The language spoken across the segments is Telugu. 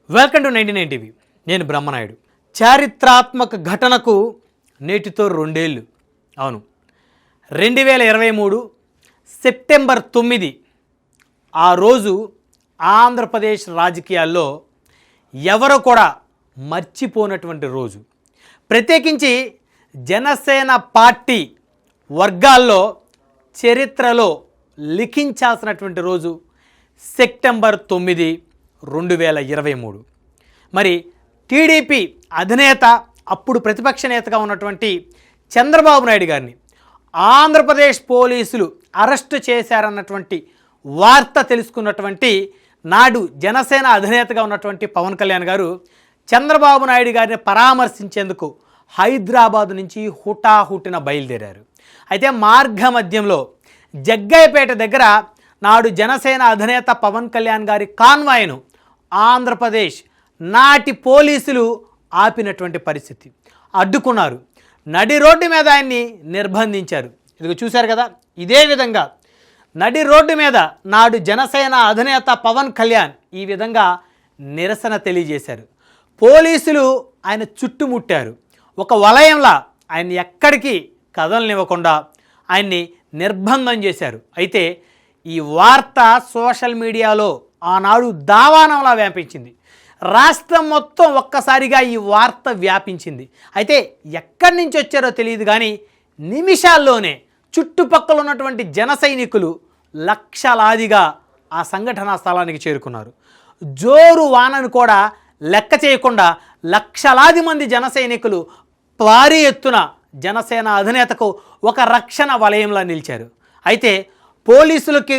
Welcome to 99 TV. నేను బ్రహ్మనాయుడు. చారిత్రాత్మక ఘటనకు నేటితో 2 ఏళ్ళు. అవును, 2023 సెప్టెంబర్ 9 ఆ రోజు ఆంధ్రప్రదేశ్ రాజకీయాల్లో ఎవరు కూడా మర్చిపోనటువంటి రోజు. ప్రత్యేకించి జనసేన పార్టీ వర్గాల్లో చరిత్రలో లిఖించాల్సినటువంటి రోజు సెప్టెంబర్ 9, 2023. మరి టీడీపీ అధినేత, అప్పుడు ప్రతిపక్ష నేతగా ఉన్నటువంటి చంద్రబాబు నాయుడు గారిని ఆంధ్రప్రదేశ్ పోలీసులు అరెస్టు చేశారన్నటువంటి వార్త తెలుసుకున్నటువంటి నాడు జనసేన అధినేతగా ఉన్నటువంటి పవన్ కళ్యాణ్ గారు చంద్రబాబు నాయుడు గారిని పరామర్శించేందుకు హైదరాబాద్ నుంచి హుటాహుటిన బయలుదేరారు. అయితే మార్గ మధ్యంలో జగ్గయ్యపేట దగ్గర నాడు జనసేన అధినేత పవన్ కళ్యాణ్ గారి కాన్వాయ్ను ఆంధ్రప్రదేశ్ నాటి పోలీసులు ఆపినటువంటి పరిస్థితి, అడ్డుకున్నారు. నడి రోడ్డు మీద ఆయన్ని నిర్బంధించారు. ఇది చూశారు కదా. ఇదే విధంగా నడి రోడ్డు మీద నాడు జనసేన అధినేత పవన్ కళ్యాణ్ ఈ విధంగా నిరసన తెలియజేశారు. పోలీసులు ఆయన చుట్టుముట్టారు. ఒక వలయంలా ఆయన్ని ఎక్కడికి కదలనివ్వకుండా ఆయన్ని నిర్బంధం చేశారు. అయితే ఈ వార్త సోషల్ మీడియాలో ఆనాడు దావానంలా వ్యాపించింది. రాష్ట్రం మొత్తం ఒక్కసారిగా ఈ వార్త వ్యాపించింది. అయితే ఎక్కడి నుంచి వచ్చారో తెలియదు కానీ నిమిషాల్లోనే చుట్టుపక్కల ఉన్నటువంటి జన సైనికులు లక్షలాదిగా ఆ సంఘటనా స్థలానికి చేరుకున్నారు. జోరు వానను కూడా లెక్క చేయకుండా లక్షలాది మంది జన సైనికులు భారీ ఎత్తున జనసేన అధినేతకు ఒక రక్షణ వలయంలా నిలిచారు. అయితే పోలీసులకి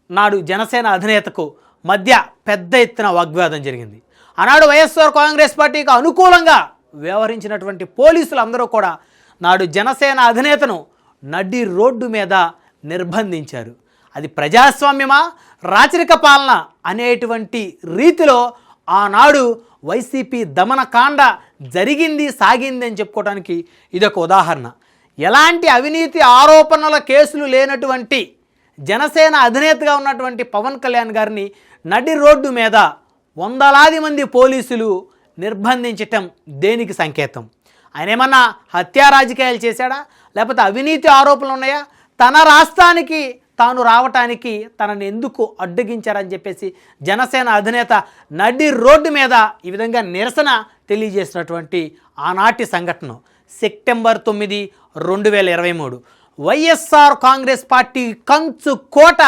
నాడు జనసేన అధినేతకు మధ్య పెద్ద ఎత్తున వాగ్వాదం జరిగింది. ఆనాడు వైఎస్ఆర్ కాంగ్రెస్ పార్టీకి అనుకూలంగా వ్యవహరించినటువంటి పోలీసులందరూ కూడా నాడు జనసేన అధినేతను నడి రోడ్డు మీద నిర్బంధించారు. అది ప్రజాస్వామ్యమా, రాచరిక పాలన అనేటువంటి రీతిలో ఆనాడు వైసీపీ దమనకాండ జరిగింది, సాగింది అని చెప్పుకోవడానికి ఇదొక ఉదాహరణ. ఎలాంటి అవినీతి ఆరోపణల కేసులు లేనటువంటి జనసేన అధినేతగా ఉన్నటువంటి పవన్ కళ్యాణ్ గారిని నడి రోడ్డు మీద వందలాది మంది పోలీసులు నిర్బంధించటం దేనికి సంకేతం? ఆయన ఏమన్నా హత్యా రాజకీయాలు చేశాడా, లేకపోతే అవినీతి ఆరోపణలు ఉన్నాయా? తన రాష్ట్రానికి తాను రావటానికి తనని ఎందుకు అడ్డగించారని చెప్పేసి జనసేన అధినేత నడి రోడ్డు మీద ఈ విధంగా నిరసన తెలియజేసినటువంటి ఆనాటి సంఘటన సెప్టెంబర్ 9, 2023 వైఎస్ఆర్ కాంగ్రెస్ పార్టీ కంచు కోట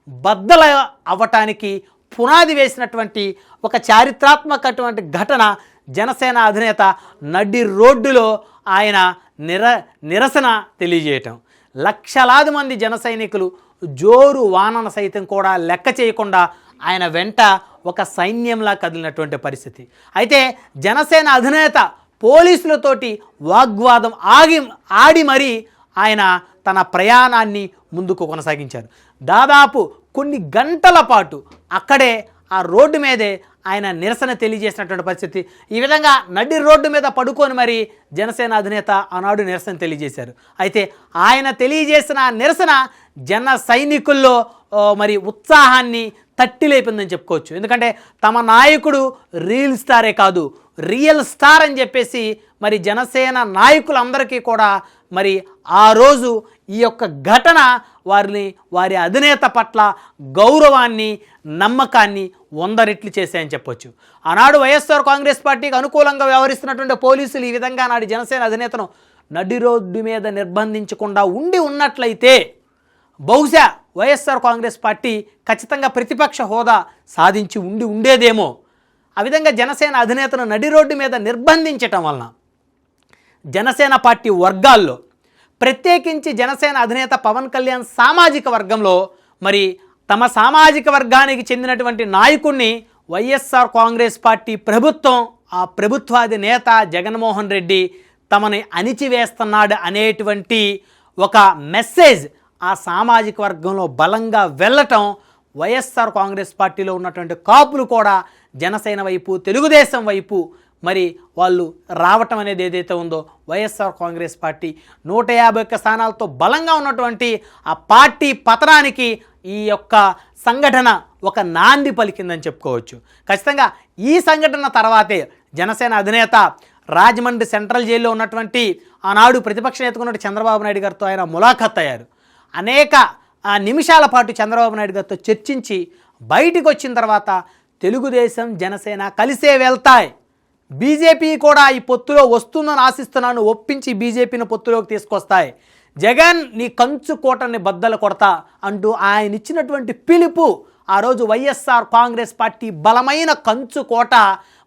బద్దల అవ్వటానికి పునాది వేసినటువంటి ఒక చారిత్రాత్మకటువంటి ఘటన. జనసేన అధినేత నడి రోడ్డులో ఆయన నిరసన తెలియజేయటం. లక్షలాది మంది జన సైనికులు జోరు వానన సైతం కూడా లెక్క చేయకుండా ఆయన వెంట ఒక సైన్యంలా కదిలినటువంటి పరిస్థితి. అయితే జనసేన అధినేత పోలీసులతోటి వాగ్వాదం ఆడి మరీ ఆయన తన ప్రయాణాన్ని ముందుకు కొనసాగించారు. దాదాపు కొన్ని గంటల పాటు అక్కడే ఆ రోడ్డు మీదే ఆయన నిరసన తెలియజేసినటువంటి పరిస్థితి. ఈ విధంగా నడి రోడ్డు మీద పడుకొని మరి జనసేన అధినేత ఆనాడు నిరసన తెలియజేశారు. అయితే ఆయన తెలియజేసిన నిరసన జన సైనికుల్లో మరి ఉత్సాహాన్ని తట్టి లేపిందని చెప్పుకోవచ్చు. ఎందుకంటే తమ నాయకుడు రీల్ స్టారే కాదు, రియల్ స్టార్ అని చెప్పేసి మరి జనసేన నాయకులందరికీ కూడా మరి ఆ రోజు ఈ యొక్క ఘటన వారి అధినేత పట్ల గౌరవాన్ని, నమ్మకాన్ని 100 రెట్లు చేశాయని చెప్పొచ్చు. ఆనాడు వైఎస్ఆర్ కాంగ్రెస్ పార్టీకి అనుకూలంగా వ్యవహరిస్తున్నటువంటి పోలీసులు ఈ విధంగా నాడు జనసేన అధినేతను నడి రోడ్డు మీద నిర్బంధించకుండా ఉన్నట్లయితే బహుశా వైఎస్ఆర్ కాంగ్రెస్ పార్టీ ఖచ్చితంగా ప్రతిపక్ష హోదా సాధించి ఉండేదేమో. ఆ విధంగా జనసేన అధినేతను నడి రోడ్డు మీద నిర్బంధించటం వలన జనసేన పార్టీ వర్గాల్లో, ప్రత్యేకించి జనసేన అధినేత పవన్ కళ్యాణ్ సామాజిక వర్గంలో మరి తమ సామాజిక వర్గానికి చెందినటువంటి నాయకుడిని వైఎస్ఆర్ కాంగ్రెస్ పార్టీ ప్రభుత్వం, ఆ ప్రభుత్వాది నేత జగన్మోహన్ రెడ్డి తమని అణిచివేస్తున్నాడు అనేటువంటి ఒక మెసేజ్ ఆ సామాజిక వర్గంలో బలంగా వెళ్ళటం వైఎస్ఆర్ కాంగ్రెస్ పార్టీలో ఉన్నటువంటి కాపులు కూడా జనసేన వైపు, తెలుగుదేశం వైపు మరి వాళ్ళు రావటం అనేది ఏదైతే ఉందో వైఎస్ఆర్ కాంగ్రెస్ పార్టీ 151 స్థానాలతో బలంగా ఉన్నటువంటి ఆ పార్టీ పతనానికి ఈ యొక్క సంఘటన ఒక నాంది పలికిందని చెప్పుకోవచ్చు. ఖచ్చితంగా ఈ సంఘటన తర్వాతే జనసేన అధినేత రాజమండ్రి సెంట్రల్ జైల్లో ఉన్నటువంటి ఆనాడు ప్రతిపక్ష నేతగా ఉన్నటువంటి చంద్రబాబు నాయుడు గారితో ఆయన ములాఖత్ అయ్యారు. అనేక నిమిషాల పాటు చంద్రబాబు నాయుడు గారితో చర్చించి బయటికి వచ్చిన తర్వాత తెలుగుదేశం జనసేన కలిసే వెళ్తాయి, బీజేపీ కూడా ఈ పొత్తులో వస్తుందని ఆశిస్తున్నాను, ఒప్పించి బీజేపీని పొత్తులోకి తీసుకొస్తాయి, జగన్ నీ కంచు కోటని బద్దలు కొడతా అంటూ ఆయన ఇచ్చినటువంటి పిలుపు ఆ రోజు వైఎస్ఆర్ కాంగ్రెస్ పార్టీ బలమైన కంచు కోట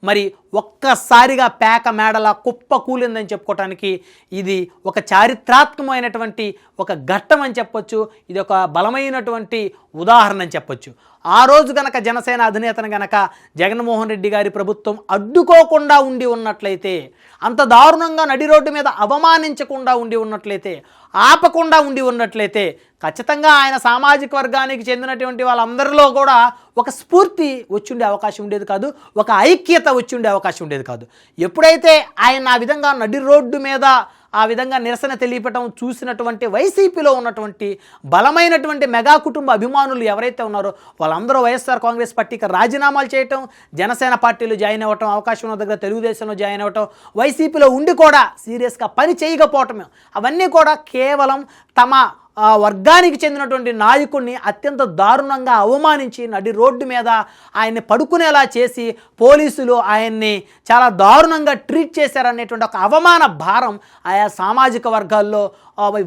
మరి ఒక్కసారిగా పేక మేడల కుప్ప కూలిందని చెప్పుకోవటానికి ఇది ఒక చారిత్రాత్మకమైనటువంటి ఒక ఘట్టం అని చెప్పొచ్చు. ఇది ఒక బలమైనటువంటి ఉదాహరణ అని చెప్పొచ్చు. ఆ రోజు గనక జనసేన అధినేతను గనక జగన్మోహన్ రెడ్డి గారి ప్రభుత్వం అడ్డుకోకుండా ఉండి ఉన్నట్లయితే, అంత దారుణంగా నడి రోడ్డు మీద అవమానించకుండా ఉండి ఉన్నట్లయితే, ఆపకుండా ఉండి ఉన్నట్లయితే ఖచ్చితంగా ఆయన సామాజిక వర్గానికి చెందినటువంటి వాళ్ళందరిలో కూడా ఒక స్ఫూర్తి వచ్చుండే అవకాశం ఉండేది కాదు, ఒక ఐక్యత వచ్చుండే అవకాశం ఉండేది కాదు. ఎప్పుడైతే ఆయన ఆ విధంగా నడి రోడ్డు మీద ఆ విధంగా నిరసన తెలియపటం చూసినటువంటి వైసీపీలో ఉన్నటువంటి బలమైనటువంటి మెగా కుటుంబ అభిమానులు ఎవరైతే ఉన్నారో వాళ్ళందరూ వైఎస్ఆర్ కాంగ్రెస్ పార్టీకి రాజీనామాలు చేయటం, జనసేన పార్టీలో జాయిన్ అవ్వటం, అవకాశం ఉన్న దగ్గర తెలుగుదేశంలో జాయిన్ అవ్వటం, వైసీపీలో ఉండి కూడా సీరియస్గా పని చేయకపోవటమే, అవన్నీ కూడా కేవలం తమ వర్గానికి చెందినటువంటి నాయకుడిని అత్యంత దారుణంగా అవమానించి నడి రోడ్డు మీద ఆయన్ని పడుకునేలా చేసి పోలీసులు ఆయన్ని చాలా దారుణంగా ట్రీట్ చేశారనేటువంటి ఒక అవమాన భారం ఆయా సామాజిక వర్గాల్లో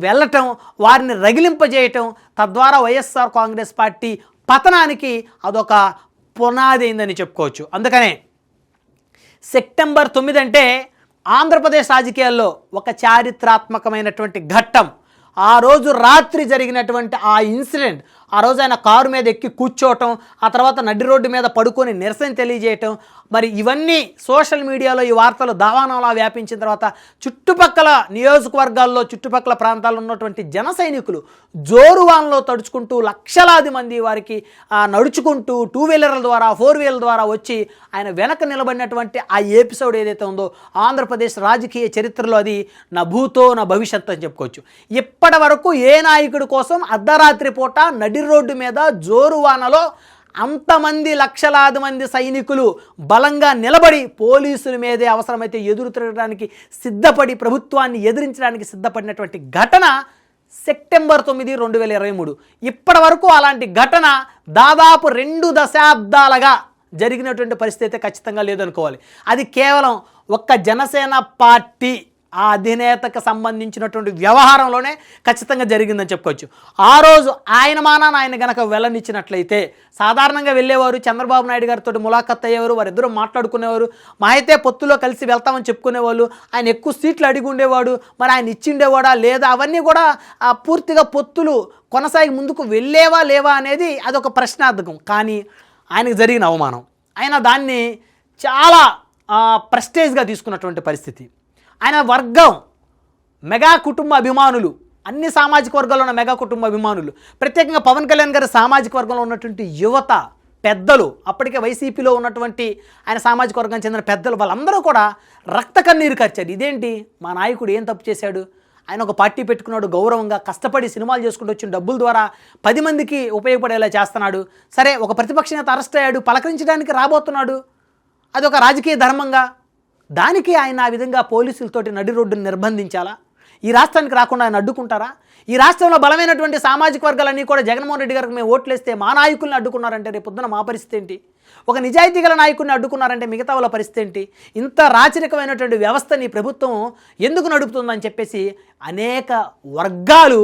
వెళ్ళటం, వారిని రగిలింపజేయటం, తద్వారా వైఎస్ఆర్ కాంగ్రెస్ పార్టీ పతనానికి అదొక పునాది అయిందని చెప్పుకోవచ్చు. అందుకనే సెప్టెంబర్ 9 అంటే ఆంధ్రప్రదేశ్ రాజకీయాల్లో ఒక చారిత్రాత్మకమైనటువంటి ఘట్టం. ఆ రోజు రాత్రి జరిగినటువంటి ఆ ఇన్సిడెంట్, ఆ రోజు ఆయన కారు మీద ఎక్కి కూర్చోవటం, ఆ తర్వాత నడి రోడ్డు మీద పడుకొని నిరసన తెలియజేయటం, మరి ఇవన్నీ సోషల్ మీడియాలో ఈ వార్తలు దావానంలా వ్యాపించిన తర్వాత చుట్టుపక్కల నియోజకవర్గాల్లో చుట్టుపక్కల ప్రాంతాల్లో ఉన్నటువంటి జన సైనికులు జోరువాన్లో తడుచుకుంటూ లక్షలాది మంది వారికి నడుచుకుంటూ 2 వీలర్ల ద్వారా 4 వీలర్ల ద్వారా వచ్చి ఆయన వెనక నిలబడినటువంటి ఆ ఎపిసోడ్ ఏదైతే ఉందో ఆంధ్రప్రదేశ్ రాజకీయ చరిత్రలో అది నా భూతో నా భవిష్యత్తు అని చెప్పుకోవచ్చు. ఇప్పటి వరకు ఏ నాయకుడి కోసం అర్ధరాత్రి పూట నడి రోడ్డు మీద జోరువానలో అంతమంది లక్షలాది మంది సైనికులు బలంగా నిలబడి పోలీసుల మీదే అవసరమైతే ఎదురు తిరగడానికి సిద్ధపడి ప్రభుత్వాన్ని ఎదిరించడానికి సిద్ధపడినటువంటి ఘటన సెప్టెంబర్ 9, 2023. ఇప్పటి వరకు అలాంటి ఘటన దాదాపు 2 దశాబ్దాలుగా జరిగినటువంటి పరిస్థితి ఖచ్చితంగా లేదనుకోవాలి. అది కేవలం ఒక్క జనసేన పార్టీ ఆ అధినేతకు సంబంధించినటువంటి వ్యవహారంలోనే ఖచ్చితంగా జరిగిందని చెప్పుకోవచ్చు. ఆ రోజు ఆయన మానాన్ని ఆయన గనక వెళ్ళనిచ్చినట్లయితే సాధారణంగా వెళ్ళేవారు, చంద్రబాబు నాయుడు గారితో ములాఖత్ అయ్యేవారు, వారిద్దరూ మాట్లాడుకునేవారు, మా అయితే పొత్తులో కలిసి వెళ్తామని చెప్పుకునేవాళ్ళు, ఆయన ఎక్కువ సీట్లు అడిగి ఉండేవాడు, మరి ఆయన ఇచ్చిండేవాడా లేదా, అవన్నీ కూడా పూర్తిగా పొత్తులు కొనసాగి ముందుకు వెళ్ళేవా లేవా అనేది అదొక ప్రశ్నార్థకం. కానీ ఆయనకు జరిగిన అవమానం, ఆయన దాన్ని చాలా ప్రెస్టేజ్గా తీసుకున్నటువంటి పరిస్థితి. ఆయన వర్గం మెగా కుటుంబ అభిమానులు, అన్ని సామాజిక వర్గాల్లో ఉన్న మెగా కుటుంబ అభిమానులు, ప్రత్యేకంగా పవన్ కళ్యాణ్ గారి సామాజిక వర్గంలో ఉన్నటువంటి యువత, పెద్దలు, అప్పటికే వైసీపీలో ఉన్నటువంటి ఆయన సామాజిక వర్గానికి చెందిన పెద్దలు, వాళ్ళందరూ కూడా రక్త కన్నీరు కార్చారు. ఇదేంటి, మా నాయకుడు ఏం తప్పు చేశాడు, ఆయన ఒక పార్టీ పెట్టుకున్నాడు, గౌరవంగా కష్టపడి సినిమాలు చేసుకుంటూ వచ్చిన డబ్బుల ద్వారా 10 మందికి ఉపయోగపడేలా చేస్తున్నాడు, సరే ఒక ప్రతిపక్ష నేత అరెస్ట్ అయ్యాడు, పలకరించడానికి రాబోతున్నాడు, అదొక రాజకీయ ధర్మంగా దానికి ఆయన ఆ విధంగా పోలీసులతోటి నడి రోడ్డును నిర్బంధించాలా? ఈ రాష్ట్రానికి రాకుండా ఆయన అడ్డుకుంటారా? ఈ రాష్ట్రంలో బలమైనటువంటి సామాజిక వర్గాలన్నీ కూడా జగన్మోహన్ రెడ్డి గారికి మేము ఓట్లేస్తే మా నాయకుల్ని అడ్డుకున్నారంటే రేపు పొద్దున మా పరిస్థితి ఏంటి? ఒక నిజాయితీ గల నాయకుడిని అడ్డుకున్నారంటే మిగతా వాళ్ళ పరిస్థితి ఏంటి? ఇంత రాచరికమైనటువంటి వ్యవస్థని ప్రభుత్వం ఎందుకు నడుపుతుందని చెప్పేసి అనేక వర్గాలు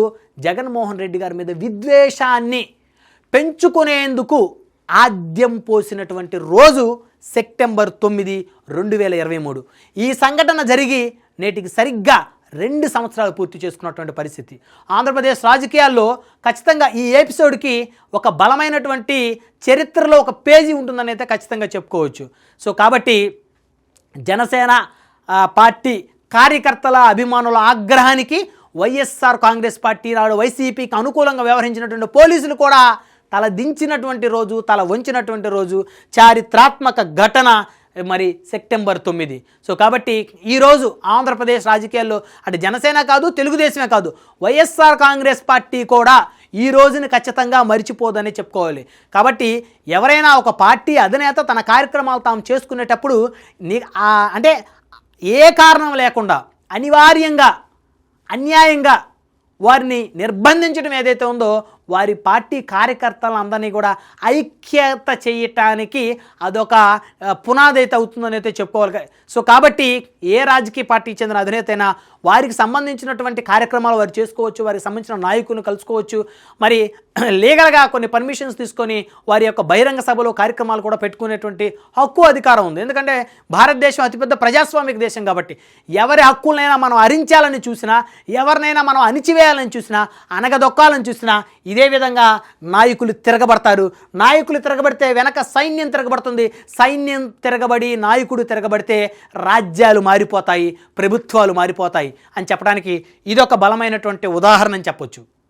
జగన్మోహన్ రెడ్డి గారి మీద విద్వేషాన్ని పెంచుకునేందుకు ఆద్యం పోసినటువంటి రోజు సెప్టెంబర్ 9, 2023. ఈ సంఘటన జరిగి నేటికి సరిగ్గా 2 సంవత్సరాలు పూర్తి చేసుకున్నటువంటి పరిస్థితి. ఆంధ్రప్రదేశ్ రాజకీయాల్లో ఖచ్చితంగా ఈ ఎపిసోడ్కి ఒక బలమైనటువంటి చరిత్రలో ఒక పేజీ ఉంటుందని అయితే ఖచ్చితంగా చెప్పుకోవచ్చు. సో కాబట్టి జనసేన పార్టీ కార్యకర్తల అభిమానుల ఆగ్రహానికి వైఎస్ఆర్ కాంగ్రెస్ పార్టీ నాడు వైసీపీకి అనుకూలంగా వ్యవహరించినటువంటి పోలీసులు కూడా తల దించినటువంటి రోజు, తల వంచినటువంటి రోజు, చారిత్రాత్మక ఘటన మరి సెప్టెంబర్ 9. సో కాబట్టి ఈరోజు ఆంధ్రప్రదేశ్ రాజకీయాల్లో అటు జనసేన కాదు, తెలుగుదేశమే కాదు, వైఎస్ఆర్ కాంగ్రెస్ పార్టీ కూడా ఈ రోజుని ఖచ్చితంగా మరిచిపోదని చెప్పుకోవాలి. కాబట్టి ఎవరైనా ఒక పార్టీ అధినేత తన కార్యక్రమాలు తాము చేసుకునేటప్పుడు అంటే ఏ కారణం లేకుండా అనివార్యంగా అన్యాయంగా వారిని నిర్బంధించడం ఏదైతే ఉందో వారి పార్టీ కార్యకర్తలందరినీ కూడా ఐక్యత చేయటానికి అదొక పునాది అయితే అవుతుందని అయితే చెప్పుకోవాలి. సో కాబట్టి ఏ రాజకీయ పార్టీకి చెందిన అధినేత అయినా వారికి సంబంధించినటువంటి కార్యక్రమాలు వారు చేసుకోవచ్చు, వారికి సంబంధించిన నాయకులను కలుసుకోవచ్చు, మరి లీగల్గా కొన్ని పర్మిషన్స్ తీసుకొని వారి యొక్క బహిరంగ సభలో కార్యక్రమాలు కూడా పెట్టుకునేటువంటి హక్కు అధికారం ఉంది. ఎందుకంటే భారతదేశం అతిపెద్ద ప్రజాస్వామిక దేశం కాబట్టి ఎవరి హక్కులనైనా మనం హరించాలని చూసినా, ఎవరినైనా మనం అణిచివేయాలని చూసినా, అనగదొక్కాలని చూసినా ఇదే విధంగా నాయకులు తిరగబడతారు. నాయకులు తిరగబడితే వెనక సైన్యం తిరగబడుతుంది. సైన్యం తిరగబడి నాయకుడు తిరగబడితే రాజ్యాలు మారిపోతాయి, ప్రభుత్వాలు మారిపోతాయి అని చెప్పడానికి ఇదొక బలమైనటువంటి ఉదాహరణ అని చెప్పొచ్చు.